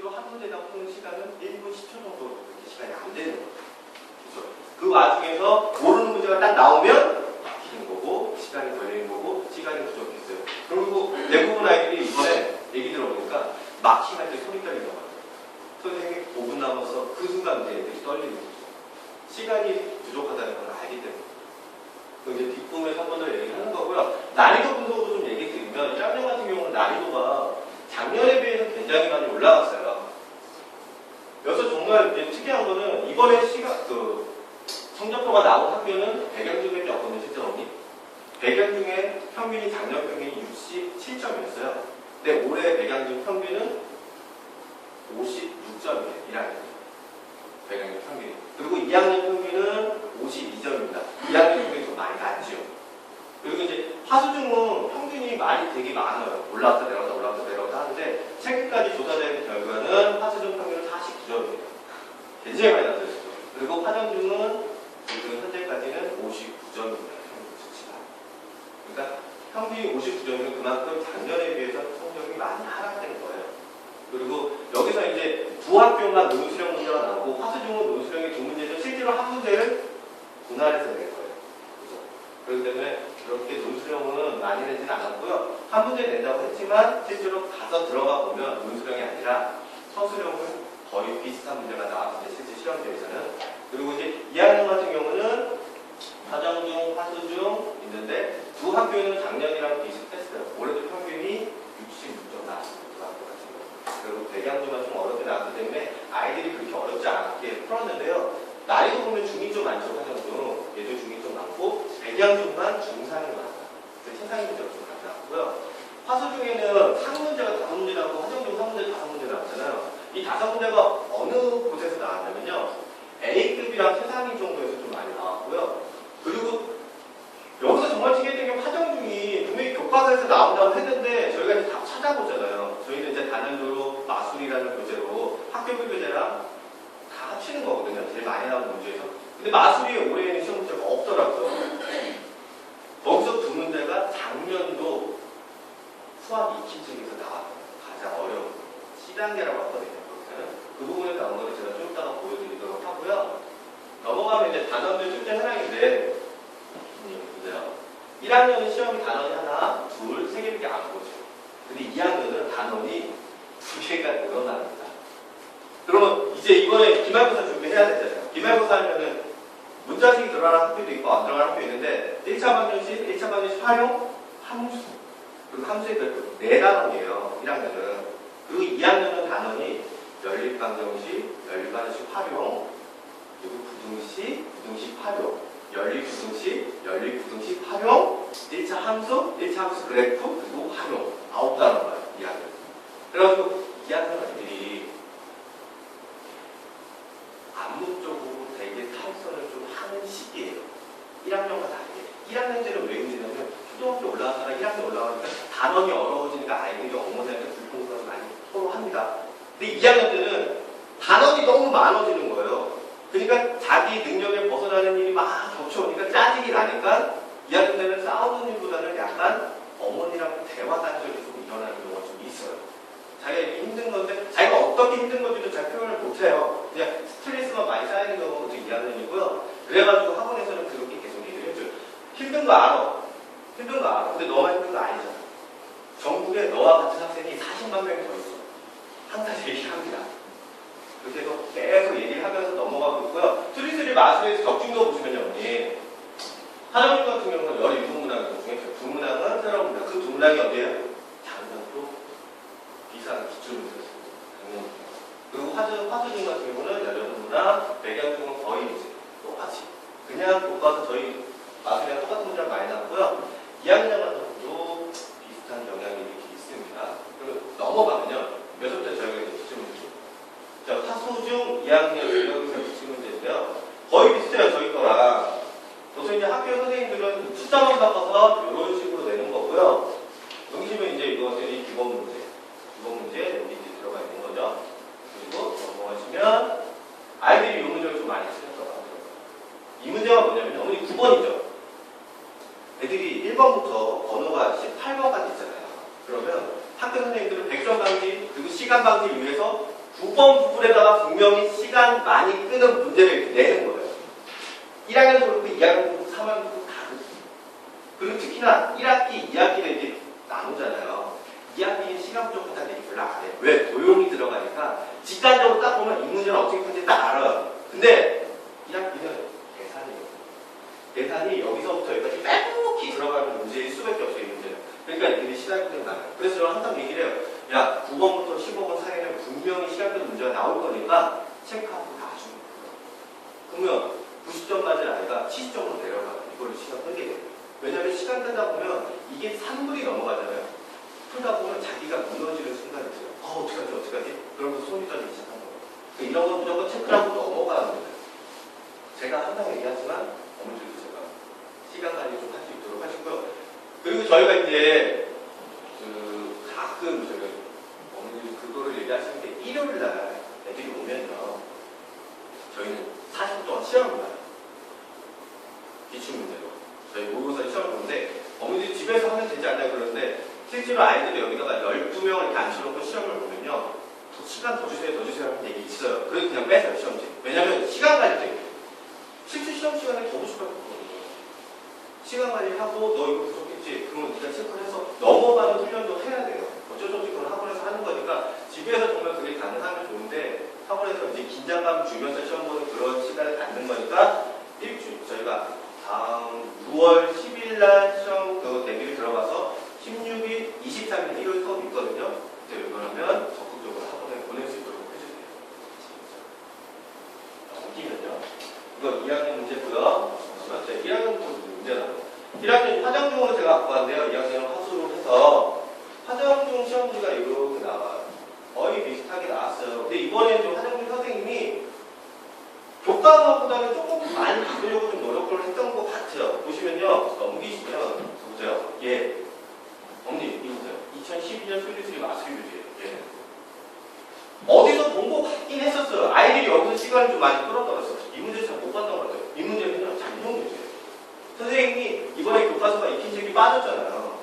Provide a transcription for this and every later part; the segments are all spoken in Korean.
실제로 한 문제당 푸는 시간은 1분 10초 정도밖에 시간이 안 되는 거죠. 그렇죠? 그 와중에서 모르는 문제가 딱 나오면 막히는 거고 시간이 걸리는 거고 시간이 부족했어요. 그리고 대부분 아이들이 이번에 얘기 들어보니까 마킹할 때 손이 떨리는 거예요. 선생님이 5분 남아서 그 순간 이제 애들이 떨리는 거죠. 시간이 부족하다는 걸 알기 때문에. 이제 뒷부분에서 한 번 더 얘기를 하는 거고요. 난이도 분석으로 좀 얘기 드리면 1학년 같은 경우는 난이도가 작년에 비해서 굉장히 많이 올라갔어요. 여기서 정말 이제 특이한 거는 이번에 성적표가 나온 학교는 100명 중에 없거든요, 실제로. 100명 중에 평균이 작년 평균이 67점이었어요. 근데 올해 100명 중 평균은 56점이에요. 1학년. 100명 평균이. 그리고 2학년 평균은 52점입니다. 2학년 평균이 좀 많이 낮죠. 그리고 이제 하수중은 평균이 많이 되게 많아요. 올라왔다 내려왔다 올라왔다 내려왔다 하는데 최근까지 조사된 결과는 하수중 평균은 49점이에요. 굉장히 많이 낮아졌죠. 그리고 화정중은 지금 현재까지는 59점입니다. 평균 수치가. 그러니까 평균이 59점이면 그만큼 작년에 비해서 성적이 많이 하락된 거예요. 그리고 여기서 이제 두 학교만 논술형 문제가 나오고 화수중은 논술형이 두 문제죠. 실제로 한 문제를 분할해서 낼 거예요. 그렇죠? 그렇기 때문에 그렇게 논술형은 많이 내지는 않았고요. 한 문제 낸다고 했지만 실제로 가서 들어가 보면 논술형이 아니라 서술형은 거의 비슷한 문제가 나왔는데 실제 시험지에서는. 그리고 이제 2학년 같은 경우는 화정중, 화수중 있는데 두 학교는 작년이랑 비슷했어요. 올해도 평균이 66점 나왔습니다. 두 학교 같은 경우. 그리고 백양주만 좀 어렵게 나왔기 때문에 아이들이 그렇게 어렵지 않게 풀었는데요. 나이도 보면 중이 좀 많죠. 화정중. 얘도 중이 좀 많고 백양중만 중상이 많아요. 그 최상위 문제가 좀 많이 나왔고요. 화수중에는 상문제가 5문제 나오고 화정중 3문제 5문제 나왔잖아요. 이 5문제가 어느 곳에서 나왔냐면요. A급이랑 최상위 정도에서 좀 많이 나왔고요. 그리고 여기서 정말 특이했던 게 화정중이 분명히 교과서에서 나온다고 했는데 저희가 이제 다 찾아보잖아요. 저희는 이제 단연도로 마술이라는 교재로 학교별 교재랑 다 합치는 거거든요. 제일 많이 나오는 문제에서. 근데 마술이 올해에는 시험 문제가 없더라고요. 거기서 두 문제가 작년도 수학 익히 쪽에서 나왔어요. 가장 어려운 C단계라고 하거든요. 그 부분에 나온 거를 제가 좀 이따가 보여드리도록 하고요. 넘어가면 이제 단원별 출제 현황인데, 보세요. 1학년은 시험이 단원이 하나, 둘, 세 개밖에 안 보죠. 근데 2학년은 단원이 2개가 늘어납니다. 그러면 이제 이번에 기말고사 준비해야 되잖아요. 기말고사 하면은 문자식이 들어가는 학교도 있고 안 들어가는 학교도 있는데 1차 방정식, 1차 방정식 활용, 함수. 그리고 함수의 별표 4단원이에요. 1학년은. 그리고 2학년은 단원이 연립방정식, 연립방정식 활용, 그리고 부등식 활용, 연립부등식, 연립부등식 활용, 1차 함수, 1차 함수 그래프, 그리고 활용. 9단원이에요. 2학년. 그래가지고 2학년 애들이 암묵적으로 되게 탈선을 좀 하는 시기예요. 1학년과 다르게. 1학년 때는 왜 힘드냐면 초등학교 올라가다가 1학년 올라가니까 단원이 어려워지니까 아이들이 어머니한테 불평을 많이 토로합니다. 근데 2학년 때는 단원이 너무 많아지는 거예요. 그러니까 자기 능력에 벗어나는 일이 막 겹쳐오니까 짜증이 나니까 2학년 때는 싸우는 일보다는 약간 어머니랑 대화 단절이 좀 일어나는 경우가 좀 있어요. 자기가 이렇게 힘든 건데 자기가 어떻게 힘든 건지도 잘 표현을 못해요. 그냥 스트레스만 많이 쌓이는 경우가 보통 2학년이고요. 그래가지고 학원에서는 그렇게 계속 얘기를 해줘요. 힘든 거 알아. 힘든 거 알아. 근데 너만 힘든 거 아니잖아. 전국에 너와 같은 학생이 40만 명이 더 있어. 항상 얘기를 합니다. 그렇게 해서 계속 얘기를 하면서 넘어가고 있고요. 수리수리 마술에서 적중도 보시면요. 하정중 같은 경우는 17문항 중에 두 문항은 새로운 문항. 그 두 문항이 어디예요? 작년도 비슷한 기출문제였습니다. 그리고 화수중 같은 경우는 16문항, 백양중은 거의 이제 똑같이. 그냥 교과서 저희 마술이랑 똑같은 문제가 많이 나왔고요. 2학년 같은 경우도 비슷한 영향이 이렇게 있습니다. 그리고 넘어가면요. 몇번째 저희가 이제 기출문제. 자, 화수중 2학년 여기서 기출문제인데요. 거의 비슷해요. 저희 거랑. 보통 이제 학교 선생님들은 숫자만 바꿔서 이런 식으로 내는 거고요. 여기시면 이제 이것들이 기본 문제. 기본 문제 여기 이제 들어가 있는 거죠. 그리고 넘어가시면 아이들이 이 문제를 좀 많이 쓰는 것 같아요. 이 문제가 뭐냐면 오늘 9번이죠. 애들이 1번부터 번호가 18번까지 있잖아요. 그러면 학교 선생님들은 100점 방지 그리고 시간 방지를 위해서 9번 부분에다가 분명히 시간 많이 끄는 문제를 이렇게 내는 거예요. 1학년도 그렇고 2학년도 그렇고 3학년도 다 그렇습니다. 그리고 특히나 1학기, 2학기를 이렇게 나누잖아요. 2학기는 시간 부족하다는 얘기 별로 안 해요. 왜? 도용이 들어가니까 직관적으로 딱 보면 이 문제는 어떻게 푸는지 딱 알아요. 근데 1학기는 계산이 여기서부터 여기까지 빼곡히 들어가는 문제일 수밖에 없어요. 이 문제는. 그러니까 이들이 시간 끄는 나요. 그래서 저는 항상 얘기를 해요. 야, 9번부터 15번 사이에는 분명히 시간 끄는 문제가 나올 거니까 체크하고 다 주는 거예요. 그러면 90점 맞은 아이가 70점으로 내려가요. 이걸로 시간 끄게 돼요. 왜냐하면 시간 끄다 보면 이게 3분이 넘어가잖아요. 그러다 보면 자기가 무너지는 순간이 있어요. 어떡하지? 그러면서 손이 떨리기 시작한 거예요. 이런 건 무조건 체크를 하고 넘어가는 거예요. 제가 항상 얘기하지만 어머니들도 제가 시간 관리 좀 할 수 있도록 하시고요. 그리고 저희가 이제 가끔 저희가 어머니들이 그거를 얘기하시는 게 일요일 날 애들이 오면요. 저희는 40분 동안 시험을 봐요. 기출문제로. 저희 모의고사 시험을 보는데 어머니들이 집에서 하면 되지 않나요? 그러는데 실제로 아이들이 여기다가 12명을 이렇게 앉혀놓고 시험을 보면요. 시간 더 주세요 하는 얘기 있어요. 그래서 그냥 빼세요, 시험지. 왜냐면 시간 관리 때문에. 실제 시험 시간에 더 부족할 거거든요. 시간 관리하고 너 이거 부족했지? 그러면 네가 체크를 해서 넘어가는 훈련도 해야 돼요. 어쩔 수 없이 그건 학원에서 하는 거니까 집에서 정말 그게 가능하면 좋은데 학원에서 이제 긴장감 주면서 시험 보는 그런 시간을 갖는 거니까 일주일 저희가 다음 6월 10일 날 시험 그 대기를 들어가서 16일, 23일 일요일 수업이 있거든요. 그때 그러면 적극적으로 학원에 보낼 수 있도록 해주세요. 넘기면요. 이거 2학년 문제고요. 1학년부터 문제가 1학년 화정중으로 제가 갖고 왔는데요. 2학년은 화수를 해서 화정중 시험지가 이렇게 나와요. 거의 비슷하게 나왔어요. 근데 이번에는 좀 화정중 선생님이 교과서보다는 조금 많이 바꾸려고 좀 노력을 했던 것 같아요. 보시면요. 넘기시면 보세요. 예. 언니 이거 보세요. 2012년 솔리스리 마술교재예요. 예. 어디서 본 거 같긴 했었어요. 아이들이 여기서 시간을 좀 많이 끌어들었어요. 이 문제 잘 못 봤던 것 같아요. 이 문제는요, 작년 문제예요. 선생님이 이번에 교과서가 익힌 책이 빠졌잖아요.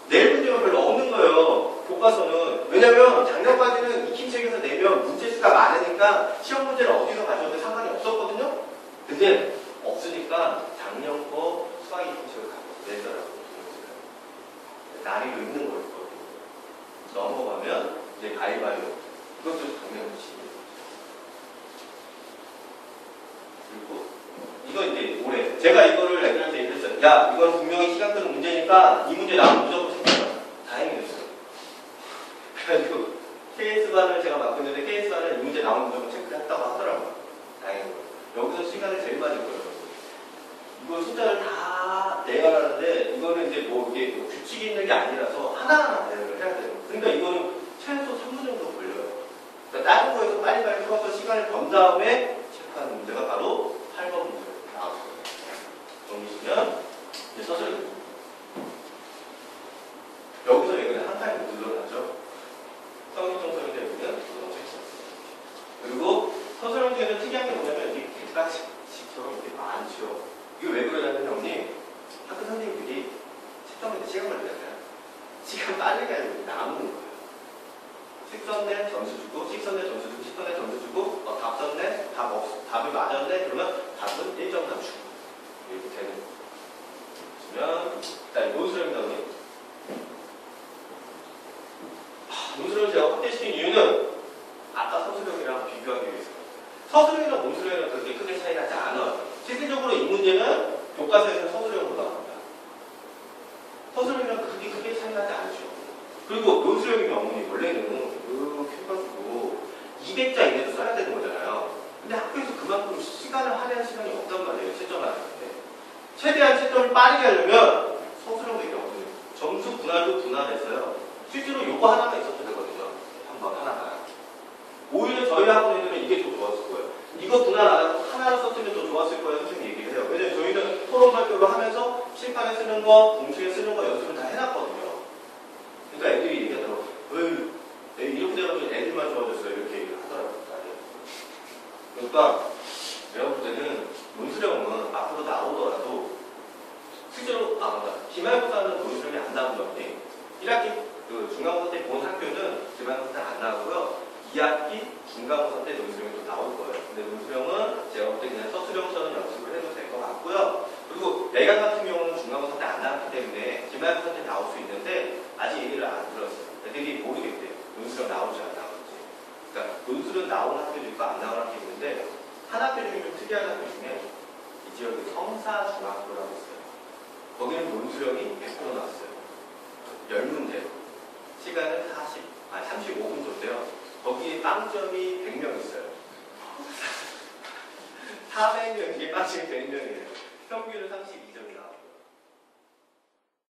내일 문제가 별로 없는 거예요. 교과서는. 왜냐면 작년까지는 익힌 책에서 내면 문제수가 많으니까 시험 문제를 어디서 가져도 상관이 없었거든요. 근데 없으니까 작년 거 수학 익힌 책을 갖고 내더라고요. 난이도 있는 거였거든요. 넘어가면 이제 가위바위보. 이것도 당연히 그리고 이거 이제 올해 제가 이거를 애들한테 얘기했어요. 야, 이건 분명히 시간 끄는 문제니까 이 문제 나오면 무조건 체크해라. 다행이었어요. 그래가지고 KS반을 제가 맡고 있는데 KS반은 이 문제 나오면 무조건 체크했다고 하더라고요. 다행이고요. 여기서 시간을 제일 많이 끌어요. 이거 숫자를 다 내가라는데 이거는 이제 뭐 이게 규칙이 있는 게 아니라서 하나하나 대응을 해야 돼요. 그러니까 이거는 최소 3분 정도 걸려요. 그러니까 다른 거에서 빨리빨리 풀어서 시간을 번 다음에 체크하는 문제가 바로 8번 문제로 나왔어요. 정리시면 이제 서술이 여기서 여기는 한 칸이 늘어나죠. 성립정서인데 여기는 그리고 서술형 중에서 특이한 게 뭐냐면 이게 객관식처럼 이렇게 많죠. 이게 왜 그러냐면 형님 학교 선생님들이 채점할 때 시간 걸리잖아요. 시간 빨리 가야 되는데 남는 거예요. 식선내 점수 주고 식선내 점수 주고 식선내 점수 주고 답 썼네 답을 맞았네 그러면 답은 1점 남주고 이렇게 되는 거예요. 그러면 일단 논술형 나오니 논술형을 제가 확대시킨 이유는 아까 서술형이랑 비교하기 위해서 서술형이랑 논술형이랑 그렇게 크게 차이 나지 않아요. 실질적으로 이 문제는 교과서에서 서술형으로 나옵니다. 서술형이랑 그렇게 크게 차이 나지 않죠. 그리고 논술형이면 어머니 원래는 이렇게 해가지고 200자 이내로 써야 되는 거잖아요. 근데 학교에서 그만큼 시간을 할애할 시간이 없단 말이에요. 채점을 할 때. 최대한 채점을 빠르게 하려면 서술형밖에 없거든요. 점수 분할도 분할해서요. 실제로 요거 하나만 있어도 되거든요. 한번 하나가. 오히려 저희 학원 애들은 이게 더 좋았을 거예요. 이거 분할 안 하고 하나로 썼으면 더 좋았을 거예요. 선생님이 얘기를 해요. 왜냐면 저희는 토론 발표를 하면서 칠판에 쓰는 거, 공식에 쓰는 거 연습을 다 해놨거든요. 그러니까 애들이 얘기하더라고요. 이렇게 돼가지고 애들만 좋아졌어요. 이렇게 얘기를 하더라고요. 그러니까 내가 볼 때는 논술형은 앞으로 나오더라도 실제로 맞다. 기말고사는 논술형이 안 나오더니 1학기 그 중간고사 때 본 학교는 기말고사는 안 나오고요. 2학기 중간고사 때 논술형이 또 나올 거예요. 근데 논술형은 제가 볼 때 그냥 서술형처럼 연습을 해도 될 것 같고요. 그리고 내강 같은 경우는 중간고사 때 안 나왔기 때문에 기말고사 때 나올 수 있는데 아직 얘기를 안 들었어요. 애들이 모르겠대요. 논술형 나올지 안 나올지. 그러니까 논술은 나온 학교도 있고 안 나온 학교도 있는데 한 학교 중에 좀 특이한 학교 중에 이 지역에 성사중학교라고 있어요. 거기는 논술형이 100% 나왔어요. 10문제. 시간은 35분 줬대요. 거기에 빵점이 100명 있어요. 400명 중에 빵점이 100명이에요. 평균은 32점이에요.